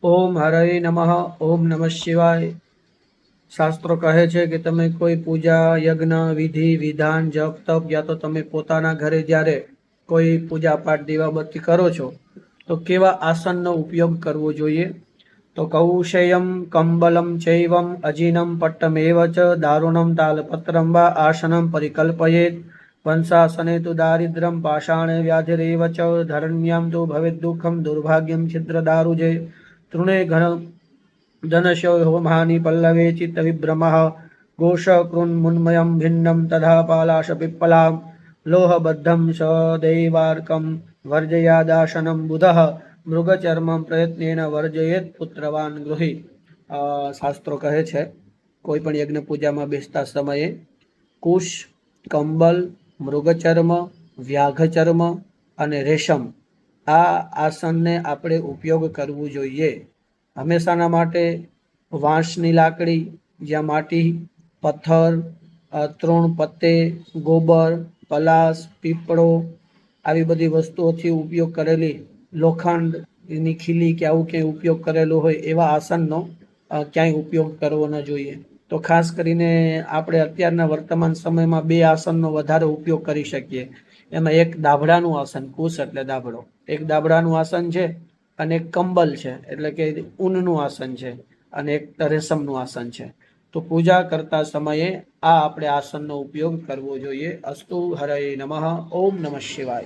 ओम हरये नमः। ओम नमः शिवाय। शास्त्रों कहे छे कि तमे कोई पूजा यज्ञ विधि विधान जप तप या तो तमे पोताना घरे ज्यारे कोई पूजा पाठ दीवाबत्ती करो छो तो केवा आसननो उपयोग करवो जोईए। तो कौशेयम कंबलम चैवम अजीनम पट्टमेव च दारुणम तालपत्रम वा आसनम परिकल्पयेत्। वंशासने तु दारिद्र्यं पाषाणे व्याधिरेव च धरण्यां तु भवेत् दुःखं दुर्भाग्यं छिद्रदारुजे। तृणे घन जनशो होमानि पल्लवे चित्तविभ्रमः। घोषकृन्मुन्मयं भिन्नं तथा पालाशपिप्पलां लोहबद्धं सदैवार्कं वर्जयादाशनं बुधः। मृगचर्मं प्रयत्नेन वर्जयेत् पुत्रवान् गृही। शास्त्रो कहे छे कोई पण यज्ञ पूजा में बेसता समये कुश, कंबल, मृगचर्म, व्याघचर्म અને રેશમ આ આસનને આપણે ઉપયોગ કરવું જોઈએ। હંમેશાના માટે વાંસની લાકડી, જ્યાં માટી, પથ્થર, તૃણ પત્તે, ગોબર, પલાસ, પીપળો આવી બધી વસ્તુઓથી ઉપયોગ કરેલી લોખંડની ખીલી કે આવું ક્યાંય ઉપયોગ કરેલો હોય એવા આસનનો ક્યાંય ઉપયોગ કરવો ન જોઈએ। તો ખાસ કરીને આપણે અત્યારના વર્તમાન સમયમાં બે આસનનો વધારે ઉપયોગ કરી શકીએ। એમાં એક દાભડાનું આસન, કુશ એટલે દાભડો, એક દાભડાનું આસન છે અને એક કંબલ છે એટલે કે ઊનનું આસન છે અને એક રેશમનું આસન છે। તો પૂજા કરતા સમયે આ આપણે આસનનો ઉપયોગ કરવો જોઈએ। અસ્તુ હરये નમઃ। ઓમ નમઃ શિવાય।